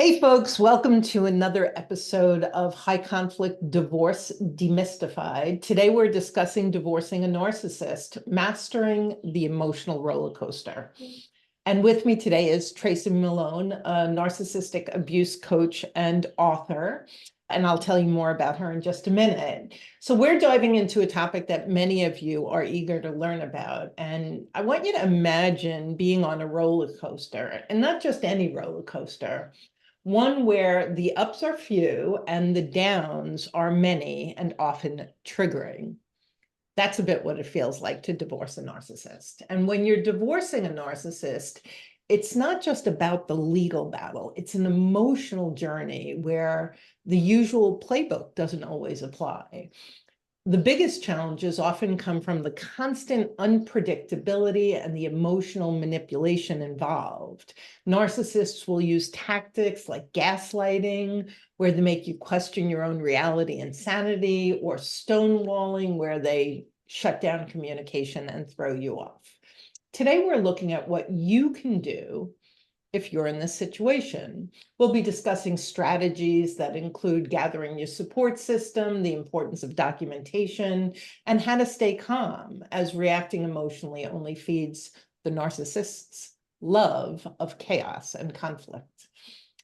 Hey folks, welcome to another episode of High Conflict Divorce Demystified. Today we're discussing divorcing a narcissist, mastering the emotional roller coaster. And with me today is Tracy Malone, a narcissistic abuse coach and author. And I'll tell you more about her in just a minute. So we're diving into a topic that many of you are eager to learn about. And I want you to imagine being on a roller coaster, and not just any roller coaster, one where the ups are few and the downs are many and often triggering. That's a bit what it feels like to divorce a narcissist. And when you're divorcing a narcissist, it's not just about the legal battle, it's an emotional journey where the usual playbook doesn't always apply. The biggest challenges often come from the constant unpredictability and the emotional manipulation involved. Narcissists will use tactics like gaslighting, where they make you question your own reality and sanity, or stonewalling, where they shut down communication and throw you off. Today, we're looking at what you can do if you're in this situation. We'll be discussing strategies that include gathering your support system, the importance of documentation, and how to stay calm, as reacting emotionally only feeds the narcissist's love of chaos and conflict.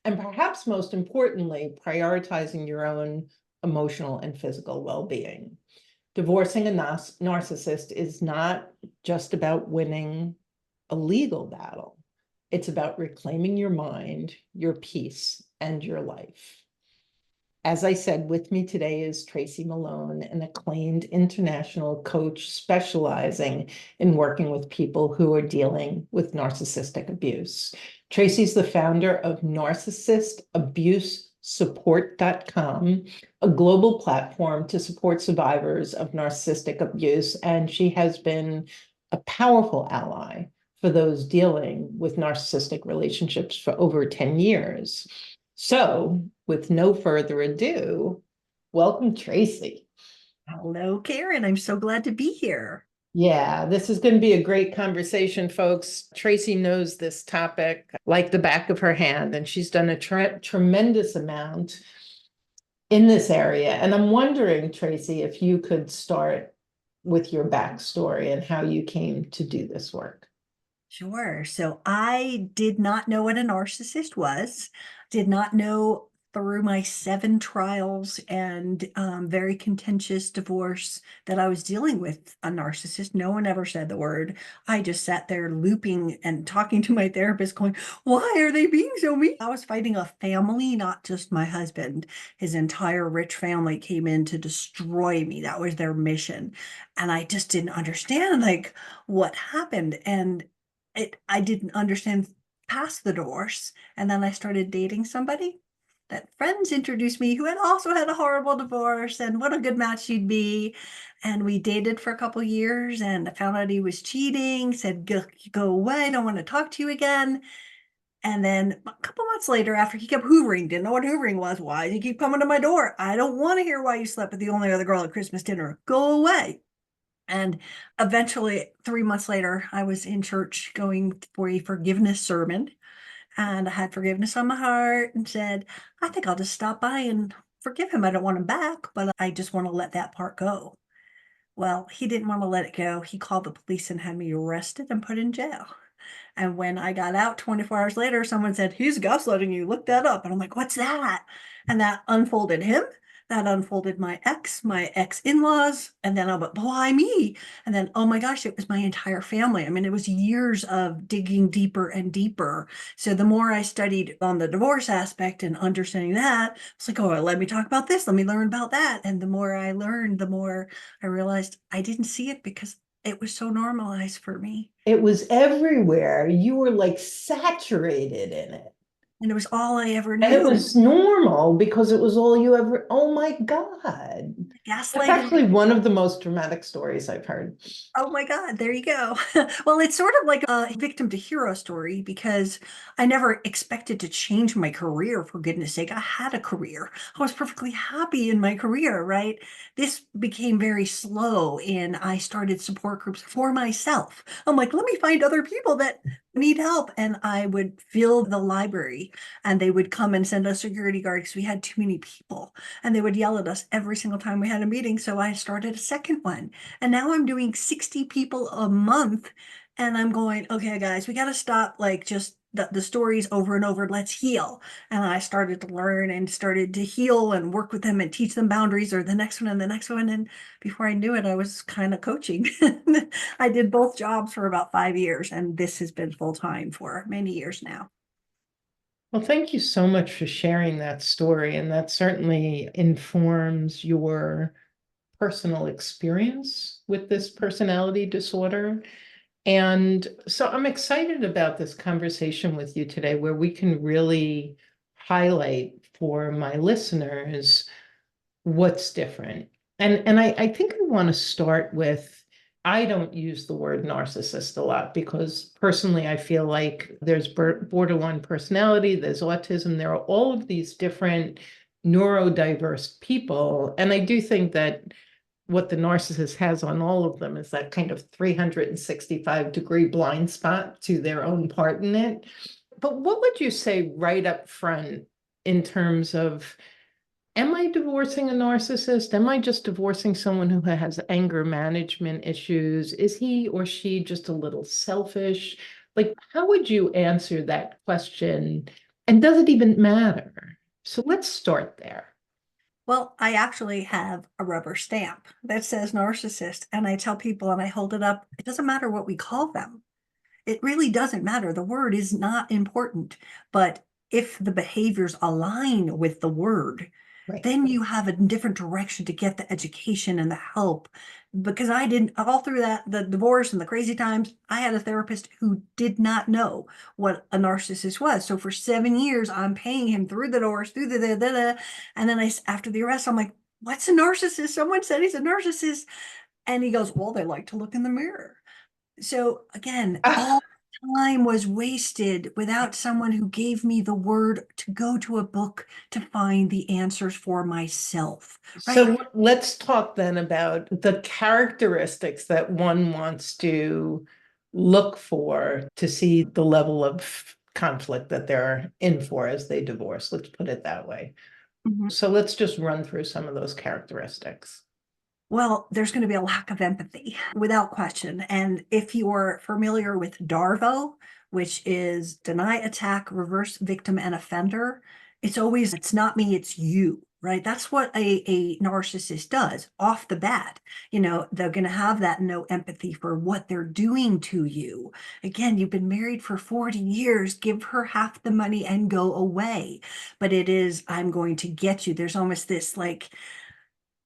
And perhaps most importantly, prioritizing your own emotional and physical well-being. Divorcing a narcissist is not just about winning a legal battle. It's about reclaiming your mind, your peace, and your life. As I said, with me today is Tracy Malone, an acclaimed international coach specializing in working with people who are dealing with narcissistic abuse. Tracy's the founder of narcissistabusesupport.com, a global platform to support survivors of narcissistic abuse, and she has been a powerful ally for those dealing with narcissistic relationships for over 10 years. So, with no further ado, welcome, Tracy. Hello, Karen. I'm so glad to be here. Yeah, this is going to be a great conversation, folks. Tracy knows this topic like the back of her hand, and she's done a tremendous amount in this area. And I'm wondering, Tracy, if you could start with your backstory and how you came to do this work. Sure. So I did not know what a narcissist was, did not know through my 7 trials and very contentious divorce that I was dealing with a narcissist. No one ever said the word. I just sat there looping and talking to my therapist, going, why are they being so mean? I was fighting a family, not just my husband. His entire rich family came in to destroy me. That was their mission. And I just didn't understand like what happened. And I didn't understand past the divorce. And then I started dating somebody that friends introduced me who had also had a horrible divorce and what a good match she'd be. And we dated for a couple years and I found out he was cheating, said, go away, I don't want to talk to you again. And then a couple months later, after he kept hoovering, didn't know what hoovering was. Why did you keep coming to my door? I don't want to hear why you slept with the only other girl at Christmas dinner. Go away. And eventually, 3 months later, I was in church going for a forgiveness sermon. And I had forgiveness on my heart and said, I think I'll just stop by and forgive him. I don't want him back, but I just want to let that part go. Well, he didn't want to let it go. He called the police and had me arrested and put in jail. And when I got out 24 hours later, someone said, he's gaslighting you. Look that up. And I'm like, what's that? And that unfolded him. That unfolded my ex in laws. And then I went, why me? And then, oh my gosh, it was my entire family. I mean, it was years of digging deeper and deeper. So the more I studied on the divorce aspect and understanding that, it's like, oh, let me talk about this. Let me learn about that. And the more I learned, the more I realized I didn't see it because it was so normalized for me. It was everywhere. You were like saturated in it. And it was all I ever And it knew. was normal because it was all you ever, oh my God. That's Gaslighting. actually one of the most dramatic stories I've heard. Oh my God, there you go. Well, it's sort of like a victim to hero story because I never expected to change my career, for goodness sake. I had a career. I was perfectly happy in my career, right? This became very slow and I started support groups for myself. I'm like, let me find other people that need help. And I would fill the library and they would come and send us security guard because we had too many people. And they would yell at us every single time we had a meeting. So I started a second one. And now I'm doing 60 people a month. And I'm going, okay, guys, we got to stop like just the stories over and over. Let's heal. And I started to learn and started to heal and work with them and teach them boundaries or the next one and the next one. And before I knew it, I was kind of coaching. I did both jobs for about 5 years, and this has been full time for many years now. Well, thank you so much for sharing that story. And that certainly informs your personal experience with this personality disorder. And so I'm excited about this conversation with you today, where we can really highlight for my listeners what's different. And I think I want to start with, I don't use the word narcissist a lot because personally I feel like there's borderline personality, there's autism, there are all of these different neurodiverse people. And I do think that what the narcissist has on all of them is that kind of 365-degree blind spot to their own part in it. But what would you say right up front in terms of, am I divorcing a narcissist? Am I just divorcing someone who has anger management issues? Is he or she just a little selfish? Like, how would you answer that question? And does it even matter? So let's start there. Well, I actually have a rubber stamp that says narcissist, and I tell people and I hold it up. It doesn't matter what we call them. It really doesn't matter. The word is not important. But if the behaviors align with the word, Right. then you have a different direction to get the education and the help. Because I didn't, all through that, the divorce and the crazy times, I had a therapist who did not know what a narcissist was. So for 7 years, I'm paying him through the doors, through the. And then after the arrest, I'm like, what's a narcissist? Someone said he's a narcissist. And he goes, well, they like to look in the mirror. So again, all time was wasted without someone who gave me the word to go to a book to find the answers for myself, right? So let's talk then about the characteristics that one wants to look for to see the level of conflict that they're in for as they divorce. Let's put it that way. Mhm. So let's just run through some of those characteristics. Well, there's going to be a lack of empathy without question. And if you're familiar with DARVO, which is deny, attack, reverse victim, and offender, it's always, it's not me, it's you, right? That's what a narcissist does off the bat. They're going to have that no empathy for what they're doing to you. Again, you've been married for 40 years, give her half the money and go away. But it is, I'm going to get you. There's almost this like,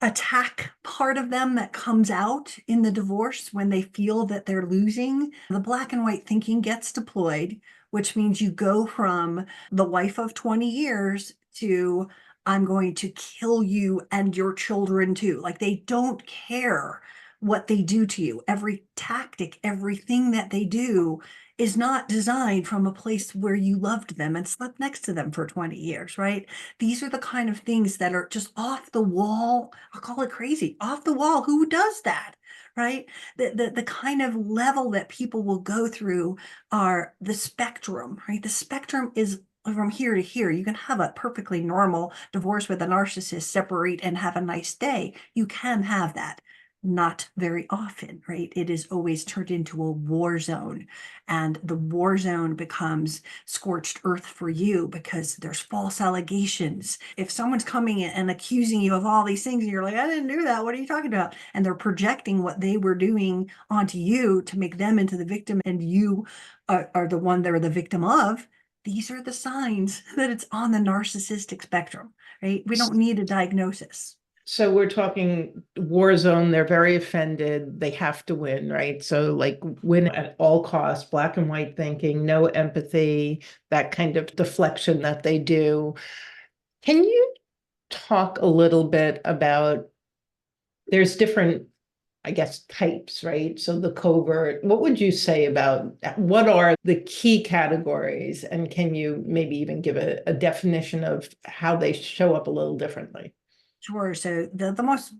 attack part of them that comes out in the divorce when they feel that they're losing. The black and white thinking gets deployed, which means you go from the wife of 20 years to I'm going to kill you and your children too. Like they don't care what they do to you. Every tactic, everything that they do is not designed from a place where you loved them and slept next to them for 20 years, right? These are the kind of things that are just off the wall. I'll call it crazy, off the wall. Who does that? Right? The kind of level that people will go through are the spectrum, right? The spectrum is from here to here. You can have a perfectly normal divorce with a narcissist, separate and have a nice day. You can have that. Not very often, right? It is always turned into a war zone, and the war zone becomes scorched earth for you because there's false allegations. If someone's coming in and accusing you of all these things, and you're like, I didn't do that. What are you talking about? And they're projecting what they were doing onto you to make them into the victim, and you are the one they're the victim of. These are the signs that it's on the narcissistic spectrum, right? We don't need a diagnosis. So we're talking war zone, they're very offended, they have to win, right? So like win at all costs, black and white thinking, no empathy, that kind of deflection that they do. Can you talk a little bit about, there's different, I guess, types, right? So the covert, what would you say about what are the key categories? And can you maybe even give a definition of how they show up a little differently? Sure. So the most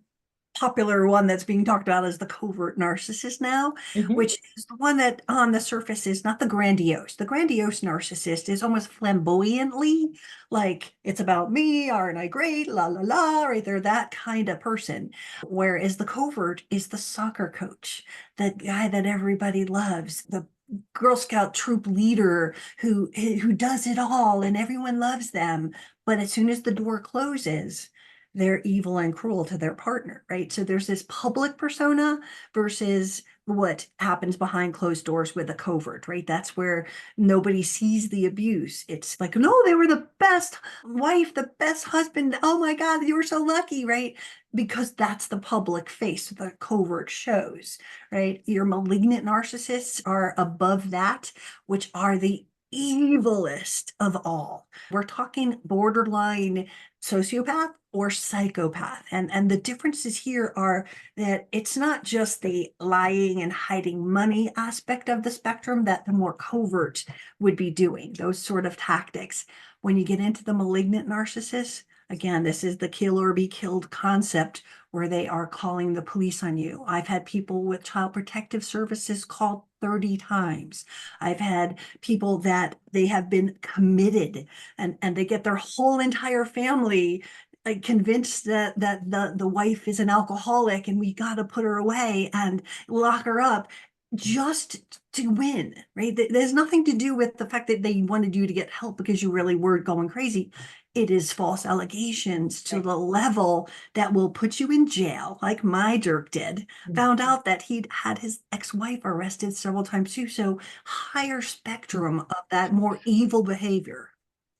popular one that's being talked about is the covert narcissist now, Mhm. which is the one that on the surface is not the grandiose. The grandiose narcissist is almost flamboyantly like, it's about me, aren't I great? La la la, right? They're that kind of person. Whereas the covert is the soccer coach, the guy that everybody loves, the Girl Scout troop leader who does it all and everyone loves them. But as soon as the door closes, they're evil and cruel to their partner, right? So there's this public persona versus what happens behind closed doors with a covert, right? That's where nobody sees the abuse. It's like, no, they were the best wife, the best husband. Oh my God, you were so lucky, right? Because that's the public face, the covert shows, right? Your malignant narcissists are above that, which are the evilest of all. We're talking borderline sociopath or psychopath. And the differences here are that it's not just the lying and hiding money aspect of the spectrum that the more covert would be doing, those sort of tactics. When you get into the malignant narcissist, again, this is the kill or be killed concept where they are calling the police on you. I've had people with child protective services called 30 times. I've had people that they have been committed and they get their whole entire family like convinced that the wife is an alcoholic and we got to put her away and lock her up just to win, right? There's nothing to do with the fact that they wanted you to get help because you really were going crazy. It is false allegations to the level that will put you in jail, like my jerk did. Found out that he'd had his ex-wife arrested several times too. So higher spectrum of that more evil behavior.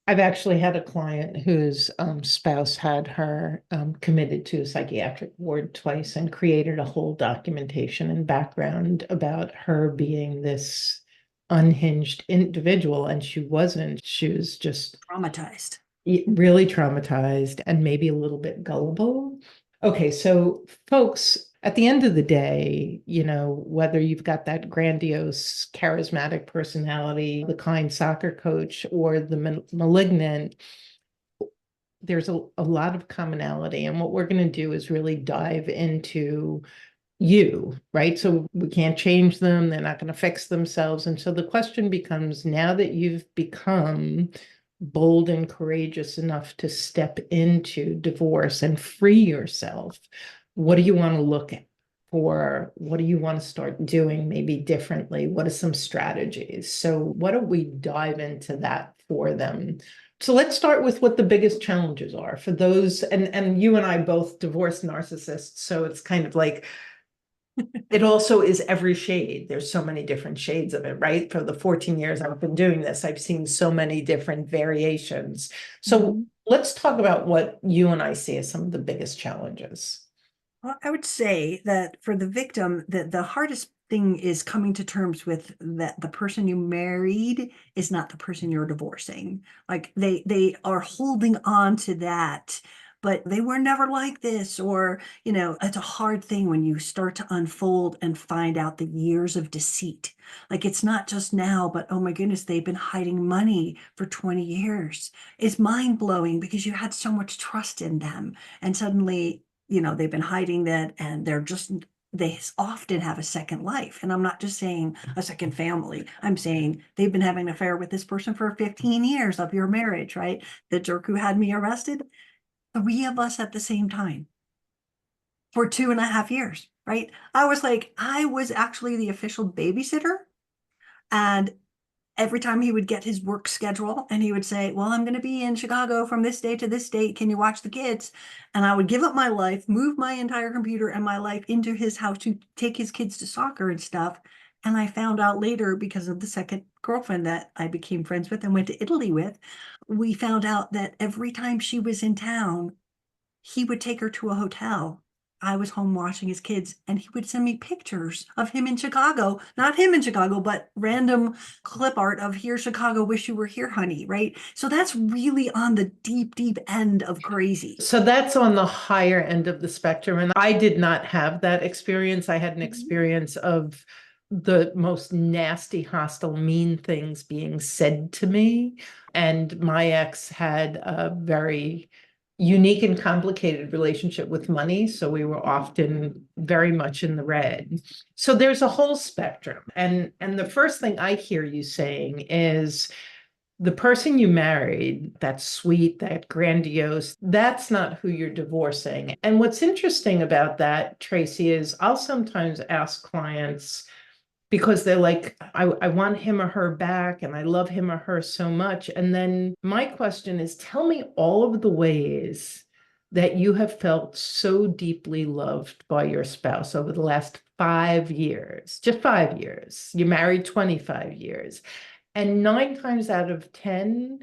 I've actually had a client whose spouse had her committed to a psychiatric ward twice and created a whole documentation and background about her being this unhinged individual, and she wasn't. She was just Traumatized. really traumatized and maybe a little bit gullible. Okay, so folks, at the end of the day, whether you've got that grandiose, charismatic personality, the kind soccer coach, or the malignant, there's a lot of commonality. And what we're going to do is really dive into you, right? So we can't change them. They're not going to fix themselves. And so the question becomes, now that you've become bold and courageous enough to step into divorce and free yourself, what do you want to look at for? What do you want to start doing maybe differently? What are some strategies? So why don't we dive into that for them? So let's start with what the biggest challenges are for those, and you and I both divorced narcissists, so it's kind of like it also is every shade. There's so many different shades of it, right? For the 14 years I've been doing this, I've seen so many different variations. So let's talk about what you and I see as some of the biggest challenges. Well, I would say that for the victim, the hardest thing is coming to terms with that the person you married is not the person you're divorcing. Like they are holding on to that, but they were never like this, or it's a hard thing when you start to unfold and find out the years of deceit. Like it's not just now, but oh my goodness, they've been hiding money for 20 years. It's mind blowing because you had so much trust in them, and suddenly they've been hiding that and they often have a second life. And I'm not just saying a second family. I'm saying they've been having an affair with this person for 15 years of your marriage, right? The jerk who had me arrested, three of us at the same time for 2.5 years, right? I was actually the official babysitter. And every time he would get his work schedule and he would say, well, I'm going to be in Chicago from this day to this date. Can you watch the kids? And I would give up my life, move my entire computer and my life into his house to take his kids to soccer and stuff. And I found out later, because of the second girlfriend that I became friends with and went to Italy with, we found out that every time she was in town, he would take her to a hotel. I was home watching his kids, and he would send me pictures of him in Chicago, not him in Chicago, but random clip art of here, Chicago, wish you were here, honey, right? So that's really on the deep, deep end of crazy. So that's on the higher end of the spectrum. And I did not have that experience. I had an experience of the most nasty, hostile, mean things being said to me. And my ex had a very unique and complicated relationship with money. So we were often very much in the red. So there's a whole spectrum. And the first thing I hear you saying is the person you married, that's sweet, that grandiose, that's not who you're divorcing. And what's interesting about that, Tracy, is I'll sometimes ask clients, because they're like, I want him or her back and I love him or her so much. And then my question is, tell me all of the ways that you have felt so deeply loved by your spouse over the last 5 years, just 5 years. You married 25 years. And 9 times out of 10,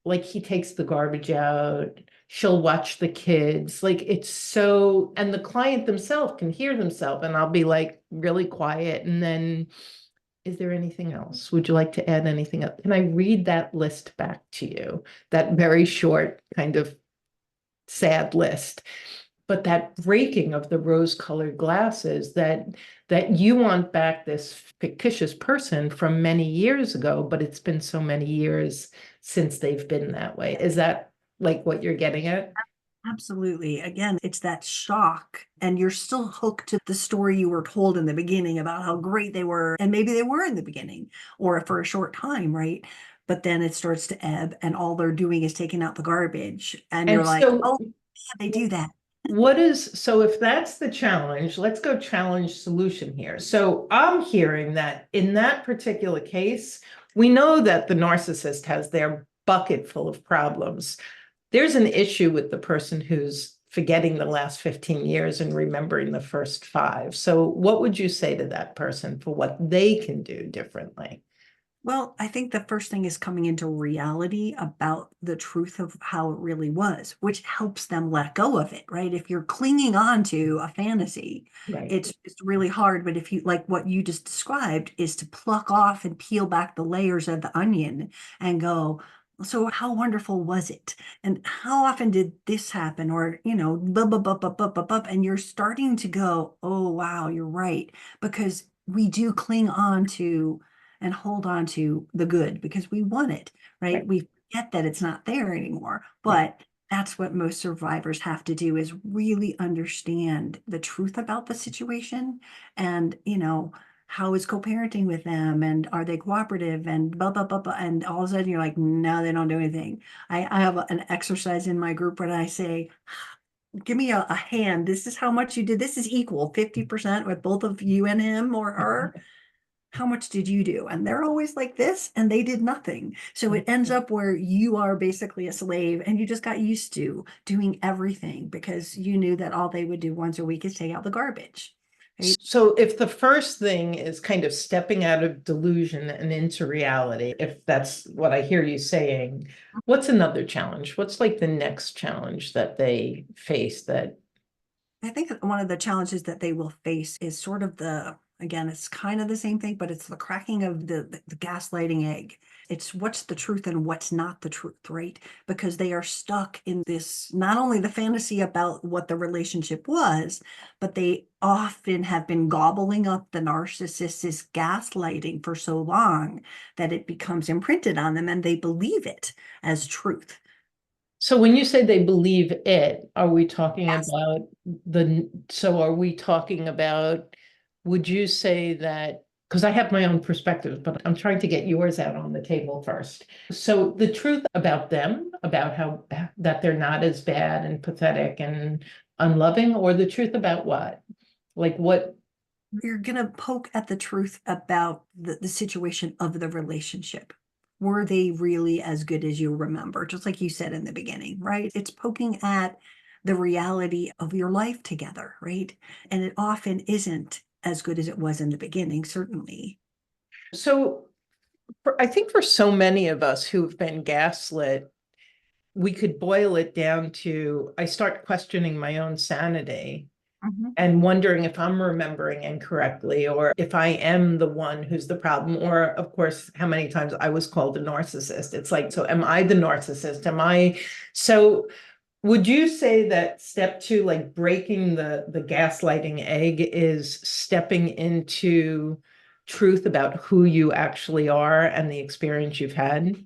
like he takes the garbage out, she'll watch the kids. Like it's so, and the client themselves can hear themselves, and I'll be like really quiet. And then, is there anything else? Would you like to add anything else? Can I read that list back to you? That very short, kind of sad list. But that breaking of the rose-colored glasses, that you want back this fictitious person from many years ago, but it's been so many years since they've been that way. Is that like what you're getting at? Absolutely. Again, it's that shock, and you're still hooked to the story you were told in the beginning about how great they were, and maybe they were in the beginning or for a short time, right? But then it starts to ebb, and all they're doing is taking out the garbage, and you're And like, so oh, yeah, they do that. so if that's the challenge, let's go challenge solution here. So I'm hearing that in that particular case, we know that the narcissist has their bucket full of problems. There's an issue with the person who's forgetting the last 15 years and remembering the first five. So what would you say to that person for what they can do differently? Well, I think the first thing is coming into reality about the truth of how it really was, which helps them let go of it, right? If you're clinging on to a fantasy, Right. it's really hard. But if you like what you just described, is to pluck off and peel back the layers of the onion and go, so how wonderful was it? And how often did this happen? Or, blah, blah, blah, blah, blah, blah, blah. And you're starting to go, oh, wow, you're right. Because we do cling on to and hold on to the good because we want it, right? Right. We forget that it's not there anymore. Yeah. But that's what most survivors have to do, is really understand the truth about the situation, and, how is co-parenting with them, and are they cooperative, and blah, blah, blah, blah. And all of a sudden you're like, no, they don't do anything. I have an exercise in my group where I say, give me a hand. This is how much you did. This is equal 50% with both of you and him or her. How much did you do? And they're always like this, and they did nothing. So it ends up where you are basically a slave, and you just got used to doing everything because you knew that all they would do once a week is take out the garbage. Right? So if the first thing is kind of stepping out of delusion and into reality, if that's what I hear you saying, what's another challenge? What's like the next challenge that they face that? I think one of the challenges that they will face is sort of again, it's kind of the same thing, but it's the cracking of the gaslighting egg. It's what's the truth and what's not the truth, right? Because they are stuck in this, not only the fantasy about what the relationship was, but they often have been gobbling up the narcissist's gaslighting for so long that it becomes imprinted on them and they believe it as truth. So when you say they believe it, are we talking Yes. about so are we talking about, would you say that, because I have my own perspectives, but I'm trying to get yours out on the table first. So the truth about them, about how that they're not as bad and pathetic and unloving, or the truth about what? Like what? You're going to poke at the truth about the situation of the relationship. Were they really as good as you remember? Just like you said in the beginning, right? It's poking at the reality of your life together, right? And it often isn't as good as it was in the beginning, certainly. So I think for so many of us who've been gaslit, we could boil it down to, I start questioning my own sanity Mhm. and wondering if I'm remembering incorrectly, or if I am the one who's the problem, or of course, how many times I was called a narcissist. It's like, so am I the narcissist? Am I? So would you say that step two, like breaking the gaslighting egg, is stepping into truth about who you actually are and the experience you've had?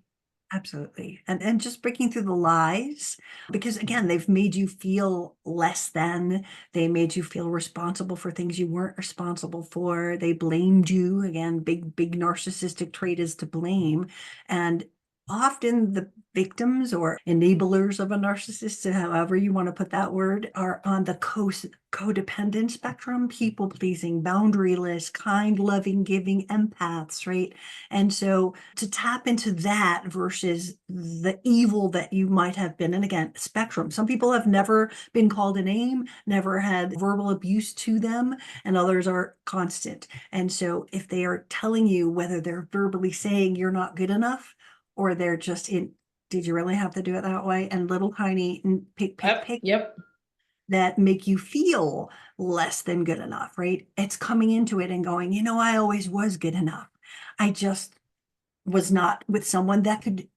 Absolutely. And just breaking through the lies, because again, they've made you feel less than, they made you feel responsible for things you weren't responsible for. They blamed you. Again, big narcissistic trait is to blame. And often the victims or enablers of a narcissist, however you want to put that word, are on the codependent spectrum, people pleasing, boundaryless, kind, loving, giving empaths, right? And so to tap into that versus the evil that you might have been, and again, spectrum. Some people have never been called a name, never had verbal abuse to them, and others are constant. And so if they are telling you, whether they're verbally saying you're not good enough, or they're just in, did you really have to do it that way? And little tiny pick Yep. that make you feel less than good enough, right? It's coming into it and going, I always was good enough. I just was not with someone that could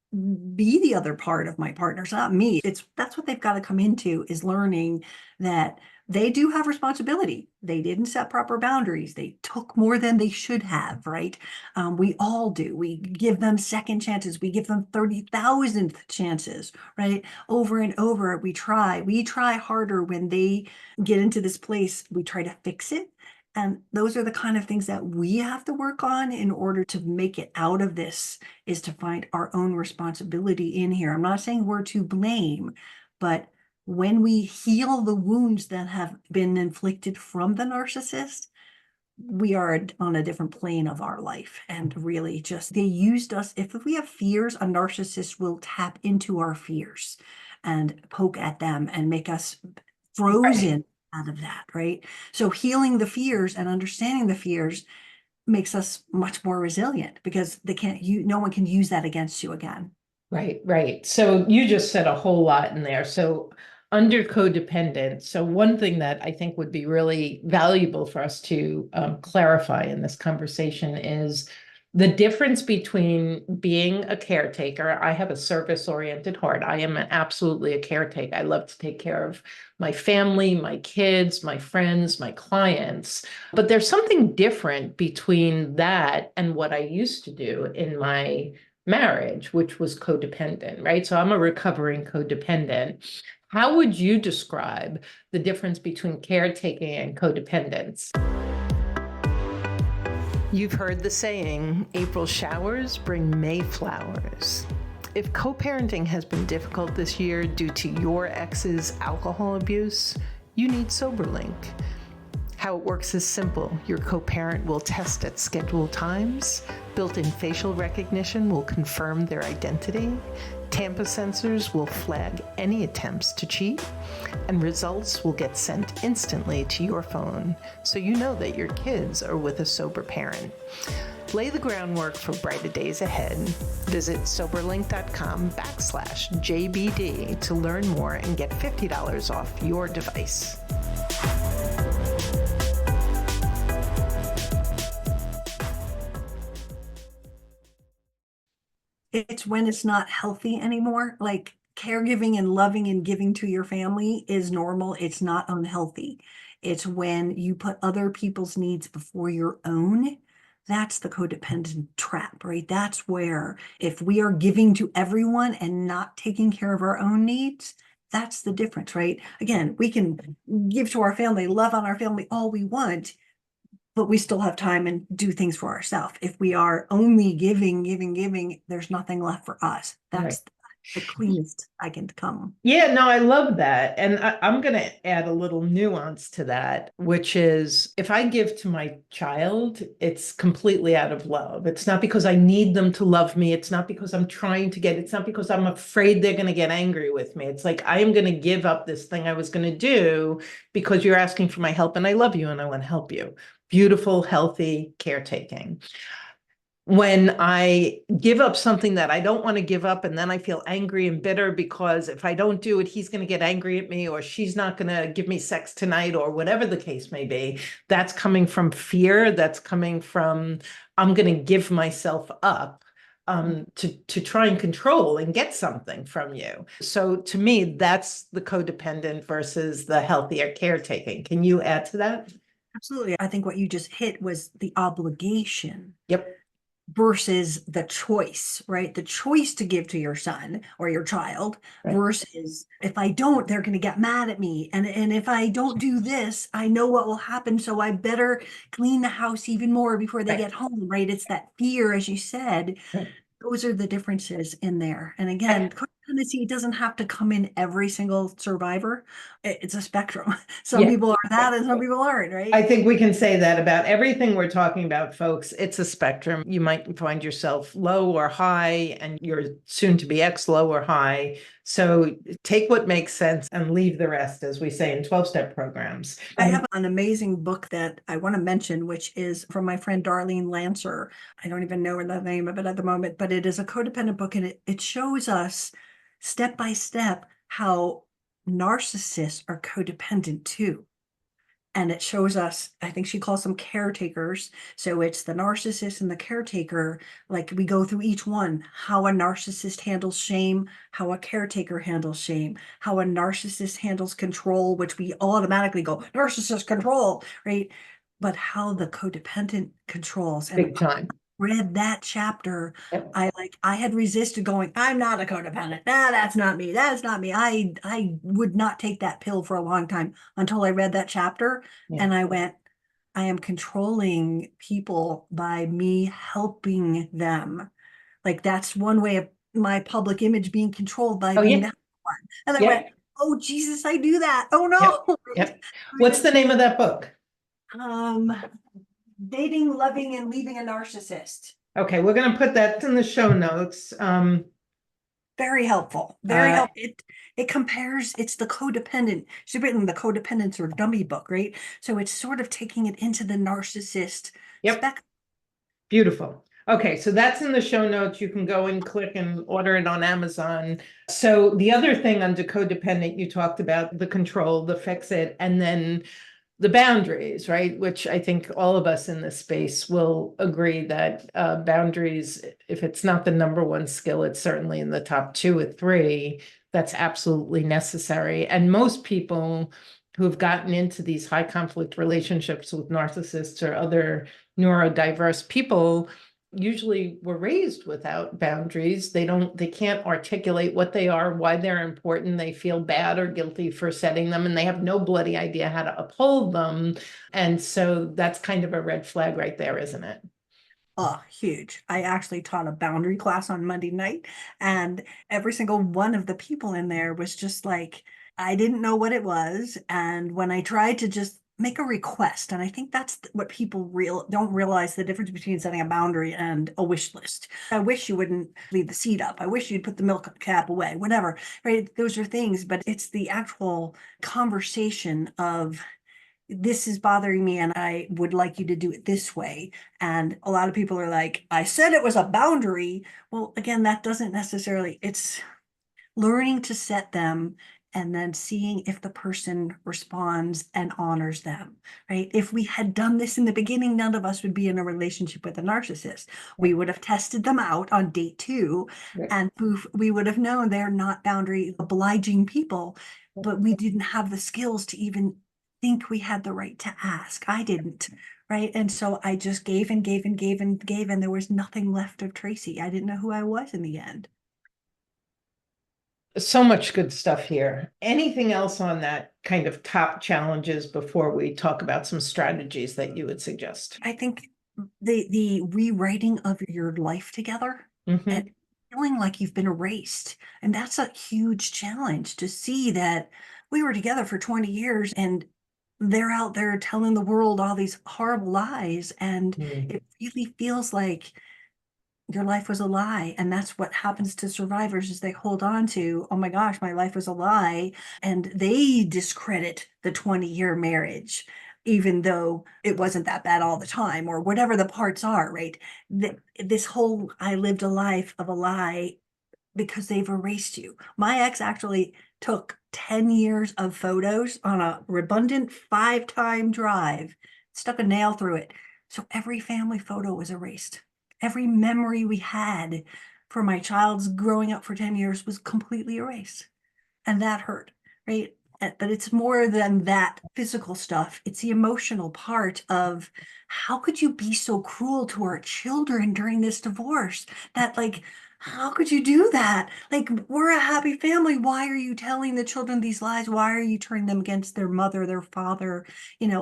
be the other part of my partners, not me. That's what they've got to come into, is learning that they do have responsibility. They didn't set proper boundaries. They took more than they should have, right? We all do. We give them second chances. We give them 30,000th chances, right? Over and over, we try harder. When they get into this place, we try to fix it. And those are the kind of things that we have to work on in order to make it out of this, is to find our own responsibility in here. I'm not saying we're to blame, but when we heal the wounds that have been inflicted from the narcissist, we are on a different plane of our life. And really just, they used us. If we have fears, a narcissist will tap into our fears and poke at them and make us frozen out of that, right? So healing the fears and understanding the fears makes us much more resilient, because no one can use that against you again. Right, right. So you just said a whole lot in there. So under codependent, so one thing that I think would be really valuable for us to clarify in this conversation is the difference between being a caretaker. I have a service-oriented heart. I am absolutely a caretaker. I love to take care of my family, my kids, my friends, my clients. But there's something different between that and what I used to do in my marriage, which was codependent, right? So I'm a recovering codependent. How would you describe the difference between caretaking and codependence? You've heard the saying, April showers bring May flowers. If co-parenting has been difficult this year due to your ex's alcohol abuse, you need SoberLink. How it works is simple. Your co-parent will test at scheduled times. Built-in facial recognition will confirm their identity. Tampa sensors will flag any attempts to cheat, and results will get sent instantly to your phone, so you know that your kids are with a sober parent. Lay the groundwork for brighter days ahead. Visit soberlink.com/JBD to learn more and get $50 off your device. It's when it's not healthy anymore. Like, caregiving and loving and giving to your family is normal. It's not unhealthy. It's when you put other people's needs before your own. That's the codependent trap, right? That's where, if we are giving to everyone and not taking care of our own needs, that's the difference, right? Again, we can give to our family, love on our family all we want, but we still have time and do things for ourselves. If we are only giving, there's nothing left for us. That's the cleanest I can come. Yeah, no, I love that. And I'm going to add a little nuance to that, which is if I give to my child, it's completely out of love. It's not because I need them to love me. It's not because I'm trying to it's not because I'm afraid they're going to get angry with me. It's like, I am going to give up this thing I was going to do because you're asking for my help and I love you and I want to help you. Beautiful, healthy caretaking. When I give up something that I don't want to give up, and then I feel angry and bitter because if I don't do it, he's going to get angry at me, or she's not going to give me sex tonight, or whatever the case may be, that's coming from fear. That's coming from, I'm going to give myself up to try and control and get something from you. So to me, that's the codependent versus the healthier caretaking. Can you add to that? Absolutely. I think what you just hit was the obligation. Yep. versus the choice, right? The choice to give to your son or your child Right. versus if I don't, they're going to get mad at me. And if I don't do this, I know what will happen. So I better clean the house even more before they Right. get home, right? It's that fear, as you said. Right. Those are the differences in there. And again, codependency doesn't have to come in every single survivor. It's a spectrum. Some Yeah. people are that and some people aren't, I right? think we can say that about everything we're talking about, folks. It's a spectrum. You might find yourself low or high, and you're soon to be ex low or high. So take what makes sense and leave the rest, as we say in 12-step programs. I have an amazing book that I want to mention, which is from my friend Darlene Lancer. I don't even know the name of it at the moment, but it is a codependent book, and it shows us step by step how narcissists are codependent too. And it shows us, I think she calls them caretakers. So it's the narcissist and the caretaker. Like we go through each one, how a narcissist handles shame, how a caretaker handles shame, how a narcissist handles control, which we automatically go, narcissist control, right? But how the codependent controls. And Big time. read that chapter, Yep. I had resisted going, I'm not a codependent. Nah, that's not me. That's not me. I would not take that pill for a long time until I read that chapter Yeah. and I went, I am controlling people by me helping them. Like that's one way of my public image being controlled by Oh, being yeah. that one. And I went, Yep. oh Jesus, I do that. Oh Yep. no. Yep. What's the name of that book? Um, Dating, loving, and leaving a narcissist. Okay, we're going to put that in the show notes. Very helpful. Very Uh, helpful. It compares, it's the codependent. She's written the codependence or dummy book, right? So it's sort of taking it into the narcissist yep. spec. Beautiful. Okay, so that's in the show notes. You can go and click and order it on Amazon. So the other thing under codependent, you talked about the control, the fix it, and then the boundaries, right? Which I think all of us in this space will agree that boundaries, if it's not the number one skill, it's certainly in the top 2 or 3. That's absolutely necessary. And most people who've gotten into these high conflict relationships with narcissists or other neurodiverse people usually were raised without boundaries. They can't articulate what they are, why they're important. They feel bad or guilty for setting them, and they have no bloody idea how to uphold them. And so that's kind of a red flag right there, isn't it? Oh, huge. I actually taught a boundary class on Monday night, and every single one of the people in there was just like, I didn't know what it was. And when I tried to just make a request, and I think that's what people don't realize the difference between setting a boundary and a wish list. I wish you wouldn't leave the seat up. I wish you'd put the milk cap away, whatever, right? Those are things, but it's the actual conversation of, this is bothering me and I would like you to do it this way. And a lot of people are like, I said it was a boundary. Well, again, that doesn't necessarily, it's learning to set them and then seeing if the person responds and honors them, right? If we had done this in the beginning, none of us would be in a relationship with a narcissist. We would have tested them out on date 2 Right. and we would have known they're not boundary obliging people, but we didn't have the skills to even think we had the right to ask. I didn't, right? And so I just gave and gave and gave and gave, and there was nothing left of Tracy. I didn't know who I was in the end. So much good stuff here. Anything else on that kind of top challenges before we talk about some strategies that you would suggest? I think the rewriting of your life together and Mhm. feeling like you've been erased. And that's a huge challenge to see that we were together for 20 years and they're out there telling the world all these horrible lies. And Mm. it really feels like your life was a lie. And that's what happens to survivors is they hold on to, oh my gosh, my life was a lie. And they discredit the 20-year marriage, even though it wasn't that bad all the time, or whatever the parts are, right? This whole I lived a life of a lie because they've erased you. My ex actually took 10 years of photos on a redundant 5-time drive, stuck a nail through it. So every family photo was erased. Every memory we had for my child's growing up for 10 years was completely erased. And that hurt, right? But it's more than that physical stuff. It's the emotional part of how could you be so cruel to our children during this divorce? That like, how could you do that? Like, we're a happy family. Why are you telling the children these lies? Why are you turning them against their mother, their father?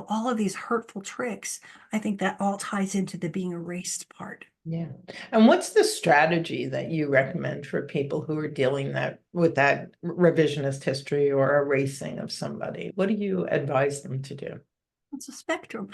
All of these hurtful tricks. I think that all ties into the being erased part. Yeah. And what's the strategy that you recommend for people who are dealing with that revisionist history or erasing of somebody? What do you advise them to do? It's a spectrum.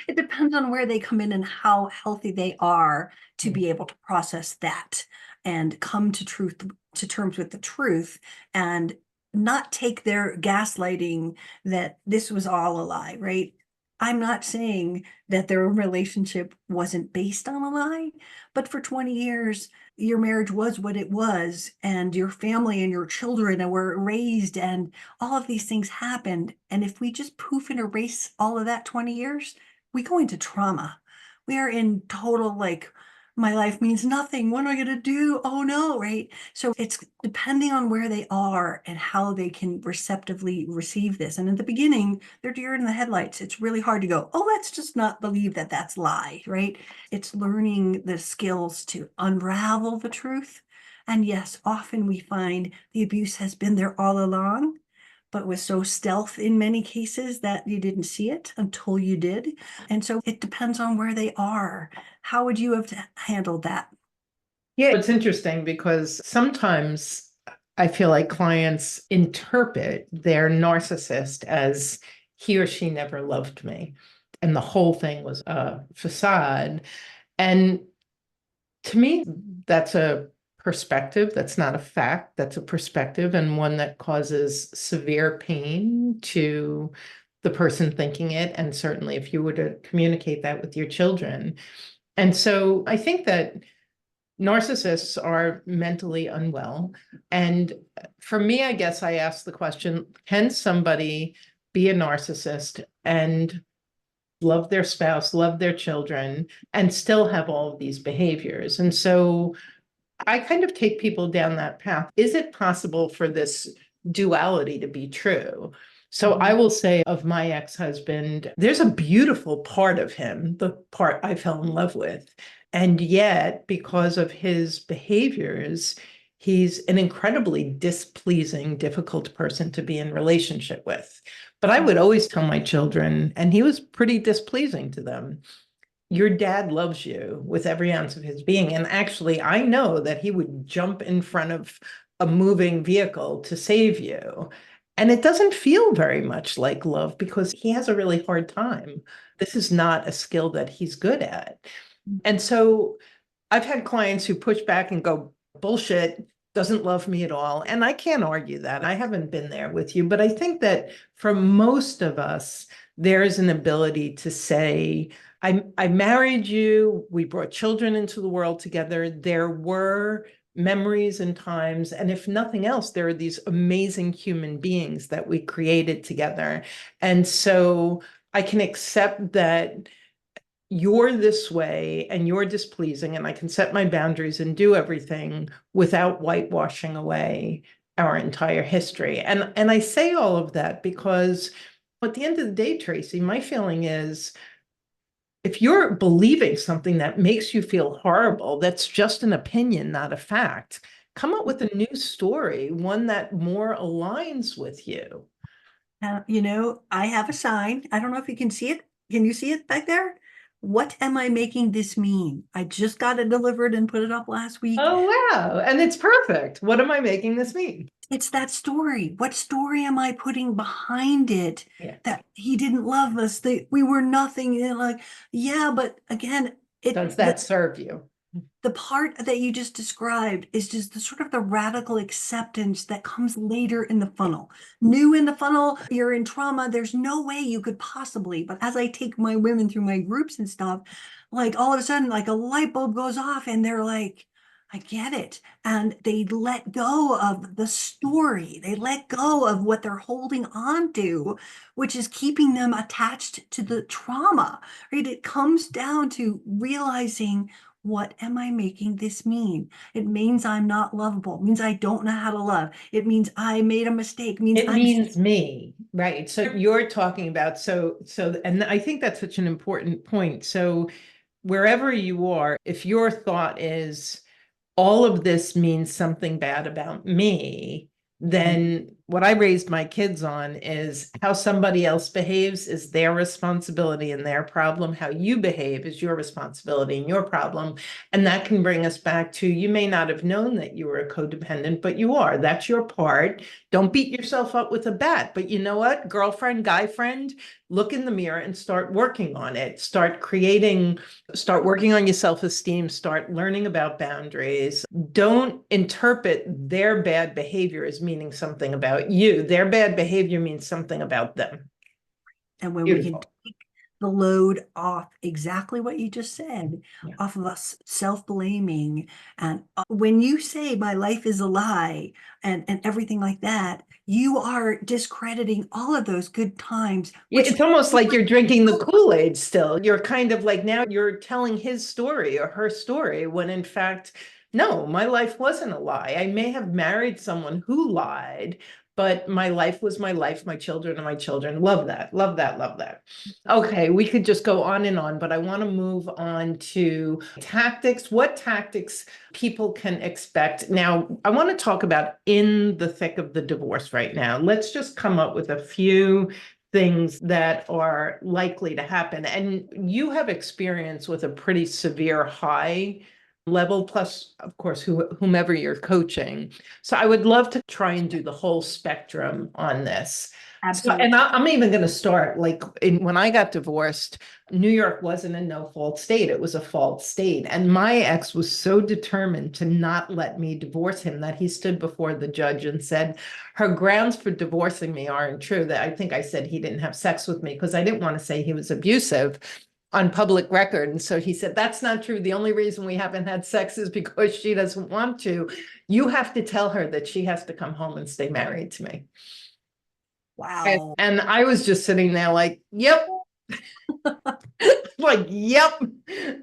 It depends on where they come in and how healthy they are to be able to process that and come to terms with the truth and not take their gaslighting that this was all a lie, right? I'm not saying that their relationship wasn't based on a lie, but for 20 years, your marriage was what it was, and your family and your children were raised, and all of these things happened. And if we just poof and erase all of that 20 years, we go into trauma. We are in total, like, my life means nothing. What am I going to do? Oh no, right? So it's depending on where they are and how they can receptively receive this. And in the beginning, they're deer in the headlights. It's really hard to go, oh, let's just not believe that that's lie, right? It's learning the skills to unravel the truth. And yes, often we find the abuse has been there all along, but was so stealth in many cases that you didn't see it until you did. And so it depends on where they are. How would you have handled that? Yeah, it's interesting because sometimes I feel like clients interpret their narcissist as he or she never loved me. And the whole thing was a facade. And to me, that's a perspective. That's not a fact. That's a perspective, and one that causes severe pain to the person thinking it. And certainly if you were to communicate that with your children. And so I think that narcissists are mentally unwell. And for me, I guess I ask the question, can somebody be a narcissist and love their spouse, love their children, and still have all of these behaviors? And so I kind of take people down that path. Is it possible for this duality to be true? So I will say of my ex-husband, there's a beautiful part of him, the part I fell in love with. And yet, because of his behaviors, he's an incredibly displeasing, difficult person to be in relationship with. But I would always tell my children, and he was pretty displeasing to them, your dad loves you with every ounce of his being. And actually, I know that he would jump in front of a moving vehicle to save you. And it doesn't feel very much like love because he has a really hard time. This is not a skill that he's good at. And so I've had clients who push back and go, bullshit, doesn't love me at all. And I can't argue that. I haven't been there with you. But I think that for most of us, there is an ability to say, I married you, we brought children into the world together. There were memories and times, and if nothing else, there are these amazing human beings that we created together. And so I can accept that you're this way and you're displeasing, and I can set my boundaries and do everything without whitewashing away our entire history. And I say all of that because at the end of the day, Tracy, my feeling is if you're believing something that makes you feel horrible, that's just an opinion, not a fact. Come up with a new story, one that more aligns with you. I have a sign. I don't know if you can see it. Can you see it back there? What am I making this mean? I just got it delivered and put it up last week. Oh, wow. And it's perfect. What am I making this mean? It's that story. What story am I putting behind it? Yeah. That he didn't love us, that we were nothing. And like, yeah, but again, Does that serve you? the part that you just described is just the sort of the radical acceptance that comes later in the funnel. New in the funnel, you're in trauma. There's no way you could possibly, but as I take my women through my groups and stuff, like all of a sudden, like a light bulb goes off and they're like, I get it. And they let go of the story. They let go of what they're holding on to, which is keeping them attached to the trauma, right? It comes down to realizing what am I making this mean? It means I'm not lovable. It means I don't know how to love. It means I made a mistake. It means It I'm means me, right? So you're talking about, and I think that's such an important point. So wherever you are, if your thought is, all of this means something bad about me, then what I raised my kids on is how somebody else behaves is their responsibility and their problem. How you behave is your responsibility and your problem. And that can bring us back to, you may not have known that you were a codependent, but you are. That's your part. Don't beat yourself up with a bat. But you know what? Girlfriend, guy friend, look in the mirror and start working on it. Start working on your self-esteem, start learning about boundaries. Don't interpret their bad behavior as meaning something about you. Their bad behavior means something about them. And when we can Beautiful. take the load off, exactly what you just said, Yeah. off of us self-blaming. And when you say my life is a lie and everything like that, you are discrediting all of those good times, which It's almost like you're drinking the Kool-Aid still. You're kind of like, now you're telling his story or her story, when in fact, no, my life wasn't a lie. I may have married someone who lied, but my life was my life. My children are my children. Love that. Love that. Love that. Okay, we could just go on and on, but I want to move on to tactics. What tactics people can expect? Now, I want to talk about in the thick of the divorce right now. Let's just come up with a few things that are likely to happen. And you have experience with a pretty severe high level, plus, of course, whomever you're coaching. So I would love to try and do the whole spectrum on this. So, and absolutely. I'm even going to start like when I got divorced, New York wasn't a no fault state. It was a fault state. And my ex was so determined to not let me divorce him that he stood before the judge and said, her grounds for divorcing me aren't true. That I think I said he didn't have sex with me because I didn't want to say he was abusive on public record. And so he said, that's not true. The only reason we haven't had sex is because she doesn't want to. You have to tell her that she has to come home and stay married to me. Wow. And I was just sitting there like, yep. Like, yep,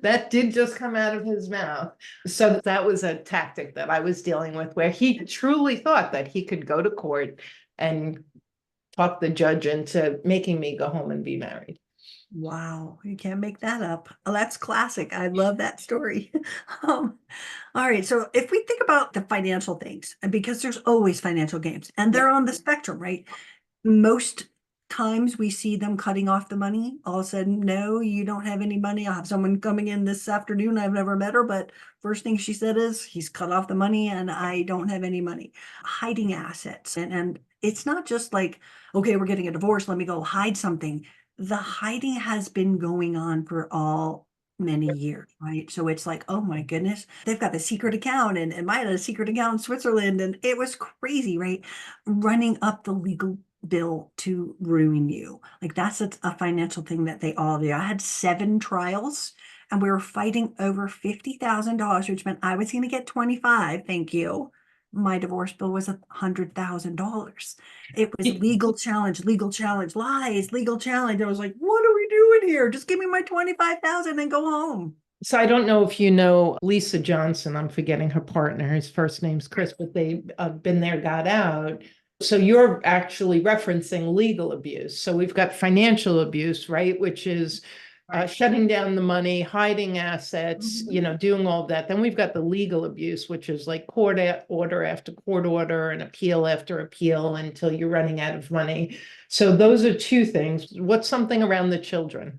that did just come out of his mouth. So that was a tactic that I was dealing with, where he truly thought that he could go to court and talk the judge into making me go home and be married. Wow, you can't make that up. Oh, that's classic. I love that story. Um, all right, so if we think about the financial things, and because there's always financial games, and Yeah. they're on the spectrum, right? Most times we see them cutting off the money. All of a sudden, no, you don't have any money. I have someone coming in this afternoon. I've never met her, but first thing she said is, he's cut off the money and I don't have any money. Hiding assets. And it's not just like, okay, we're getting a divorce, let me go hide something. The hiding has been going on for all many years, right? So it's like, oh my goodness, they've got the secret account and mine had a secret account in Switzerland. And it was crazy, right? Running up the legal bill to ruin you. Like that's a financial thing that they all do. I had 7 trials and we were fighting over $50,000, which meant I was going to get 25. Thank you. My divorce bill was $100,000. It was legal challenge, lies, legal challenge. I was like, what are we doing here? Just give me my 25,000 and go home. So I don't know if you know Lisa Johnson. I'm forgetting her partner. His first name's Chris, but they've been there, got out. So you're actually referencing legal abuse. So we've got financial abuse, right? Which is Right. shutting down the money, hiding assets, Mhm. doing all of that. Then we've got the legal abuse, which is like court order after court order and appeal after appeal until you're running out of money. So those are two things. What's something around the children?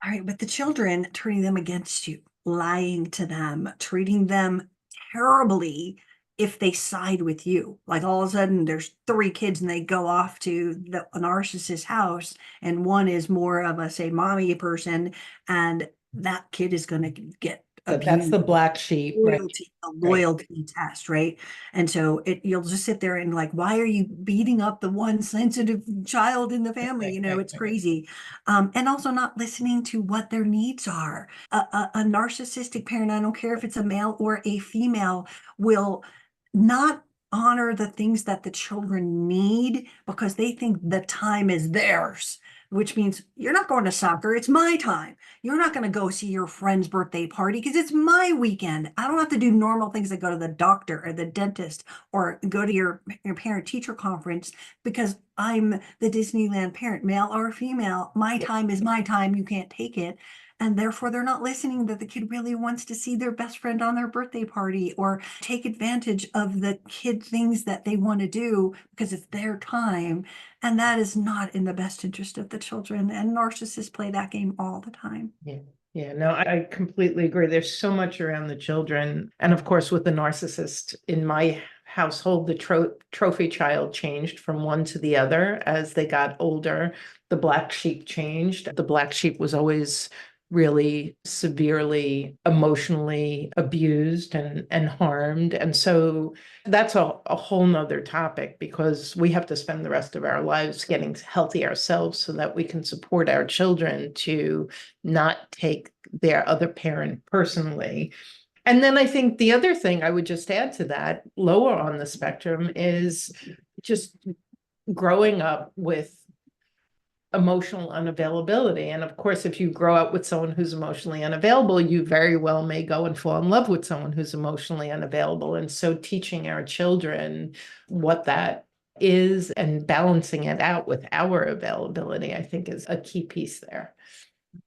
All right, with the children, turning them against you, lying to them, treating them terribly if they side with you. Like all of a sudden, there's 3 kids and they go off to a narcissist house, and one is more of a, say, mommy person, and that kid is going to get That's abused. the black sheep, right? A Right. loyalty test, right? And so you'll just sit there and like, why are you beating up the one sensitive child in the family? Right, You know, right, it's right. crazy. And also not listening to what their needs are. A narcissistic parent, I don't care if it's a male or a female, will not honor the things that the children need because they think the time is theirs. which means you're not going to soccer. It's my time. You're not going to go see your friend's birthday party because it's my weekend. I don't have to do normal things like go to the doctor or the dentist or go to your parent teacher conference because I'm the Disneyland parent, male or female. My time is my time. You can't take it. And therefore, they're not listening that the kid really wants to see their best friend on their birthday party or take advantage of the kid things that they want to do because it's their time. And that is not in the best interest of the children. And narcissists play that game all the time. Yeah. Yeah, no, I completely agree. There's so much around the children. And of course, with the narcissist in my household, the trophy child changed from one to the other as they got older. The black sheep changed. The black sheep was always really severely emotionally abused and harmed. And so that's a whole nother topic because we have to spend the rest of our lives getting healthy ourselves so that we can support our children to not take their other parent personally. And then I think the other thing I would just add to that, lower on the spectrum, is just growing up with emotional unavailability. And of course, if you grow up with someone who's emotionally unavailable, you very well may go and fall in love with someone who's emotionally unavailable. And so teaching our children what that is and balancing it out with our availability, I think is a key piece there.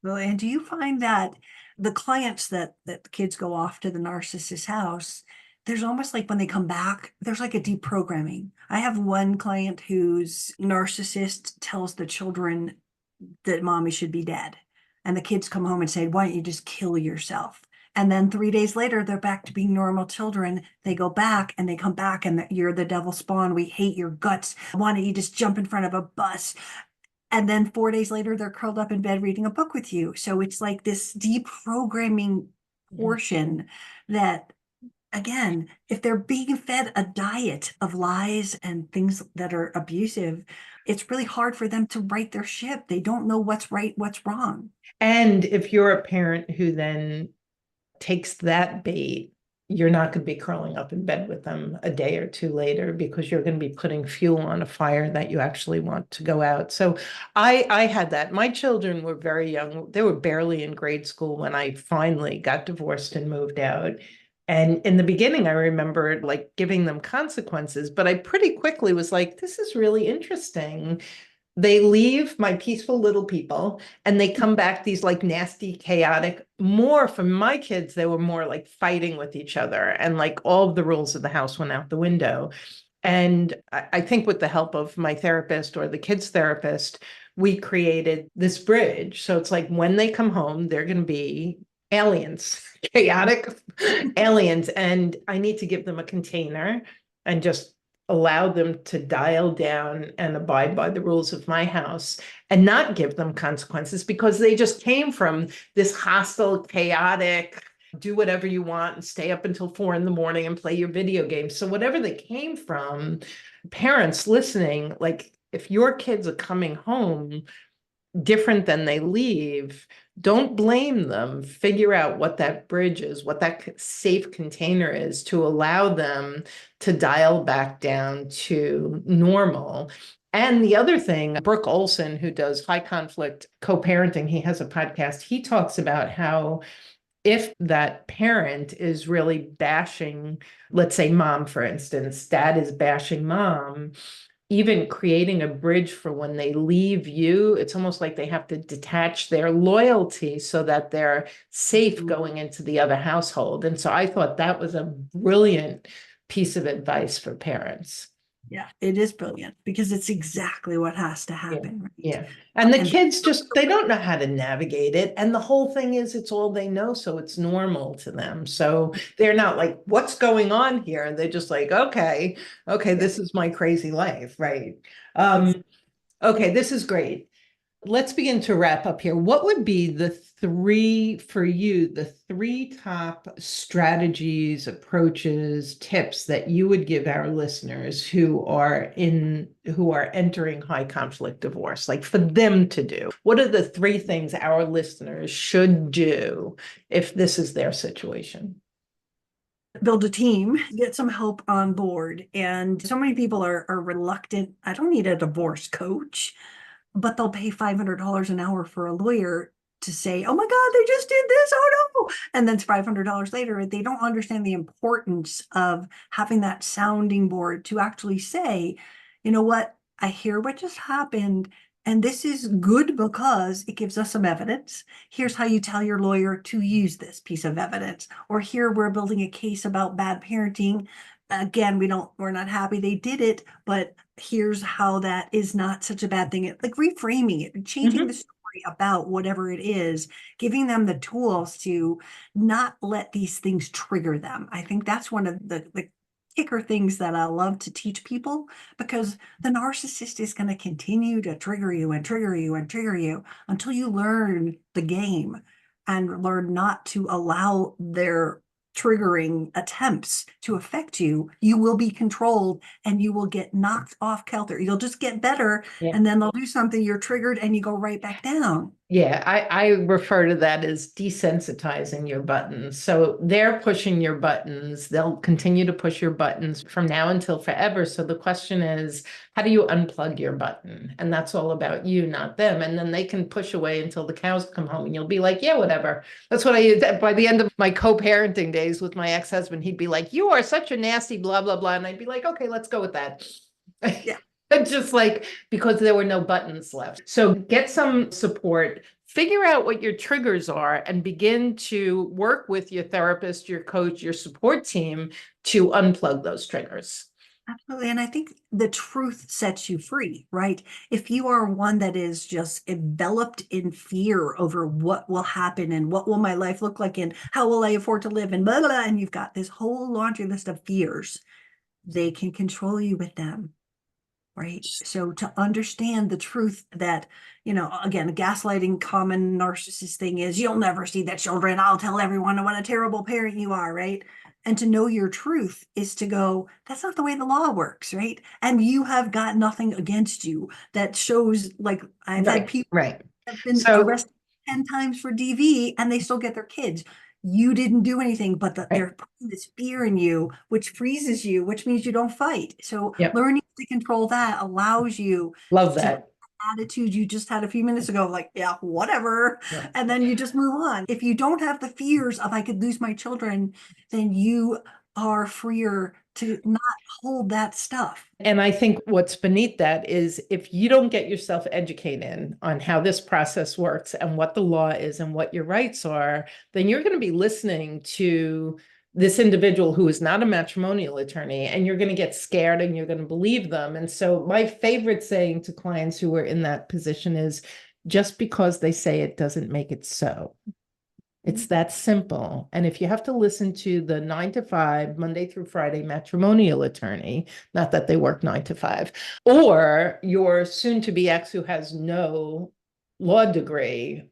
Well, and do you find that the clients that the kids go off to the narcissist house, there's almost like when they come back, there's like a deprogramming. I have one client whose narcissist tells the children that mommy should be dead. And the kids come home and say, why don't you just kill yourself? And then 3 days later, they're back to being normal children. They go back and they come back and you're the devil spawn. We hate your guts. Why don't you just jump in front of a bus? And then 4 days later, they're curled up in bed reading a book with you. So it's like this deprogramming portion that, again, if they're being fed a diet of lies and things that are abusive, it's really hard for them to right their ship. They don't know what's right, what's wrong. And if you're a parent who then takes that bait, you're not going to be curling up in bed with them a day or two later because you're going to be putting fuel on a fire that you actually want to go out. So I had that. My children were very young. They were barely in grade school when I finally got divorced and moved out. And in the beginning, I remember like giving them consequences, but I pretty quickly was like, this is really interesting. They leave my peaceful little people and they come back these like nasty, chaotic, more from my kids, they were more like fighting with each other and like all of the rules of the house went out the window. And I think with the help of my therapist or the kids therapist, we created this bridge. So it's like when they come home, they're going to be aliens, chaotic aliens. And I need to give them a container and just allow them to dial down and abide by the rules of my house and not give them consequences because they just came from this hostile, chaotic, do whatever you want and stay up until 4 a.m. and play your video games. So whatever they came from, parents listening, like if your kids are coming home different than they leave, don't blame them. Figure out what that bridge is, what that safe container is to allow them to dial back down to normal. And the other thing, Brooke Olson, who does high conflict co-parenting, he has a podcast. He talks about how if that parent is really bashing, let's say mom, for instance, dad is bashing mom, even creating a bridge for when they leave you, it's almost like they have to detach their loyalty so that they're safe going into the other household. And so I thought that was a brilliant piece of advice for parents. Yeah, it is brilliant because it's exactly what has to happen, right? Yeah. And the And kids just, they don't know how to navigate it. And the whole thing is it's all they know. So it's normal to them. So they're not like, what's going on here? And they're just like, okay, this is my crazy life. Right. Okay, this is great. Let's begin to wrap up here. What would be the three top strategies, approaches, tips that you would give our listeners who are entering high conflict divorce, like for them to do? What are the 3 things our listeners should do if this is their situation? build a team, get some help on board. And so many people are reluctant. I don't need a divorce coach. but they'll pay $500 an hour for a lawyer to say, oh my God, they just did this. Oh no. And then it's $500 later. They don't understand the importance of having that sounding board to actually say, you know what, I hear what just happened. And this is good because it gives us some evidence. Here's how you tell your lawyer to use this piece of evidence. Or here we're building a case about bad parenting. Again, we're not happy they did it, but here's how that is not such a bad thing. Like reframing it, changing the Mhm. story about whatever it is, giving them the tools to not let these things trigger them. I think that's one of the kicker things that I love to teach people, because the narcissist is going to continue to trigger you and trigger you and trigger you until you learn the game and learn not to allow their triggering attempts to affect you. You will be controlled and you will get knocked off kilter. You'll just get better, Yeah. and then they'll do something, you're triggered, and you go right back down. Yeah, I refer to that as desensitizing your buttons. So they're pushing your buttons. They'll continue to push your buttons from now until forever. So the question is, how do you unplug your button? And that's all about you, not them. And then they can push away until the cows come home and you'll be like, yeah, whatever. That's what I did. By the end of my co-parenting days with my ex-husband, he'd be like, you are such a nasty blah, blah, blah. And I'd be like, okay, let's go with that. Yeah. Just like because there were no buttons left. So get some support, figure out what your triggers are, and begin to work with your therapist, your coach, your support team to unplug those triggers. Absolutely. And I think the truth sets you free, right? If you are one that is just enveloped in fear over what will happen and what will my life look like and how will I afford to live and blah, blah, blah, and you've got this whole laundry list of fears, they can control you with them. Right. So to understand the truth that, again, gaslighting common narcissist thing is you'll never see the children. I'll tell everyone what a terrible parent you are. Right. And to know your truth is to go, that's not the way the law works. Right. And you have got nothing against you that shows, like, I've had Right, people right. have been So, arrested 10 times for DV and they still get their kids. You didn't do anything, but right. they're putting this fear in you, which freezes you, which means you don't fight. So Yep. learning to control that allows you Love to that. attitude you just had a few minutes ago, like, yeah, whatever. Yeah. And then you just move on. If you don't have the fears of I could lose my children, then you are freer to not hold that stuff. And I think what's beneath that is if you don't get yourself educated on how this process works and what the law is and what your rights are, then you're going to be listening to this individual who is not a matrimonial attorney, and you're going to get scared and you're going to believe them. And so my favorite saying to clients who are in that position is, just because they say it doesn't make it so. It's that simple. And if you have to listen to the 9 to 5, Monday through Friday matrimonial attorney, not that they work 9 to 5, or your soon to be ex who has no law degree,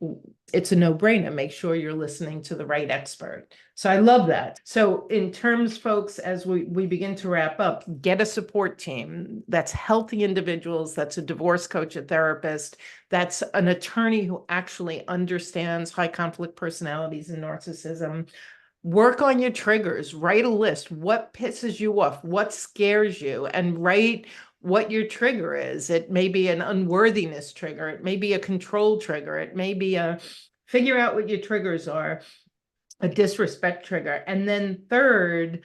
it's a no-brainer. Make sure you're listening to the right expert. So I love that. So in terms, folks, as we begin to wrap up, get a support team that's healthy individuals, that's a divorce coach, a therapist, that's an attorney who actually understands high conflict personalities and narcissism. Work on your triggers, write a list. What pisses you off? What scares you? And write what your trigger is. It may be an unworthiness trigger. It may be a control trigger. It may be figure out what your triggers are, a disrespect trigger. And then third,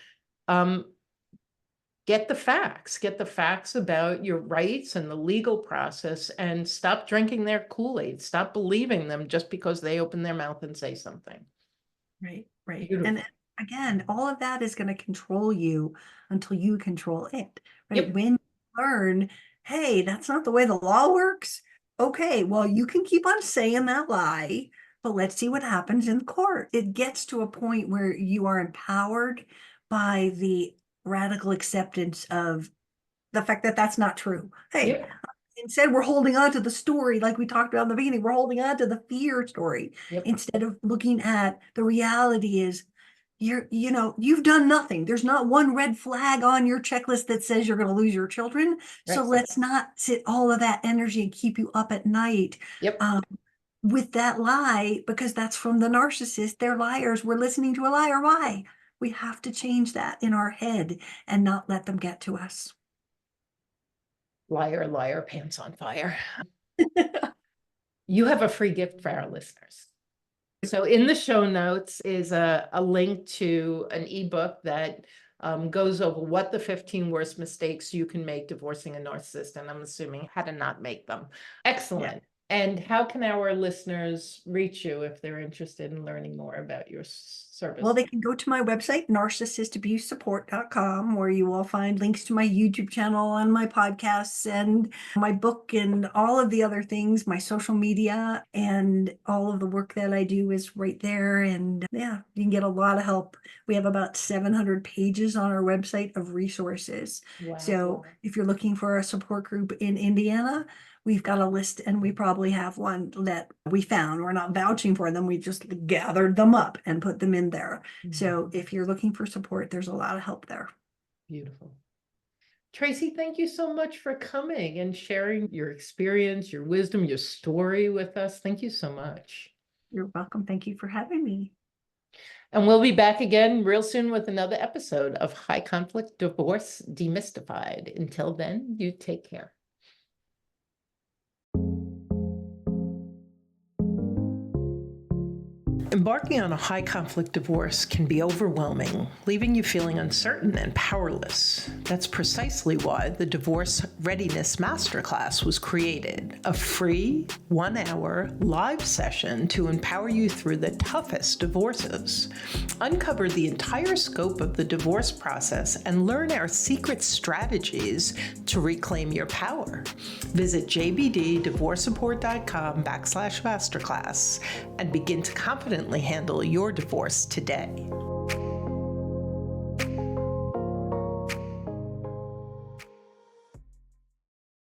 get the facts about your rights and the legal process, and stop drinking their Kool-Aid. Stop believing them just because they open their mouth and say something. Right, right. And Beautiful. again, all of that is going to control you until you control it, right? Yep. When you learn, hey, that's not the way the law works. Okay, well, you can keep on saying that lie, but let's see what happens in court. It gets to a point where you are empowered by the radical acceptance of the fact that that's not true. Hey, Yep. instead we're holding on to the story like we talked about in the beginning. We're holding on to the fear story Yep. instead of looking at the reality is you've done nothing. There's not one red flag on your checklist that says you're going to lose your children. So Right. let's not sit all of that energy and keep you up at night Yep. with that lie, because that's from the narcissist. They're liars. We're listening to a liar. Why? We have to change that in our head and not let them get to us. Liar, liar, pants on fire. You have a free gift for our listeners. So in the show notes is a link to an ebook that goes over what the 15 worst mistakes you can make divorcing a narcissist, and I'm assuming how to not make them. Excellent. And how can our listeners reach you if they're interested in learning more about your service? Well, they can go to my website, narcissistabusesupport.com, where you will find links to my YouTube channel and my podcasts and my book and all of the other things, my social media, and all of the work that I do is right there. And yeah, you can get a lot of help. We have about 700 pages on our website of resources. Wow. So if you're looking for a support group in Indiana, we've got a list, and we probably have one that we found. We're not vouching for them. We just gathered them up and put them in there. So if you're looking for support, there's a lot of help there. Beautiful. Tracy, thank you so much for coming and sharing your experience, your wisdom, your story with us. Thank you so much. You're welcome. Thank you for having me. And we'll be back again real soon with another episode of High Conflict Divorce Demystified. Until then, you take care. Embarking on a high-conflict divorce can be overwhelming, leaving you feeling uncertain and powerless. That's precisely why the Divorce Readiness Masterclass was created, a free, 1-hour live session to empower you through the toughest divorces. Uncover the entire scope of the divorce process and learn our secret strategies to reclaim your power. Visit jbddivorcesupport.com/masterclass and begin to confidently handle your divorce today.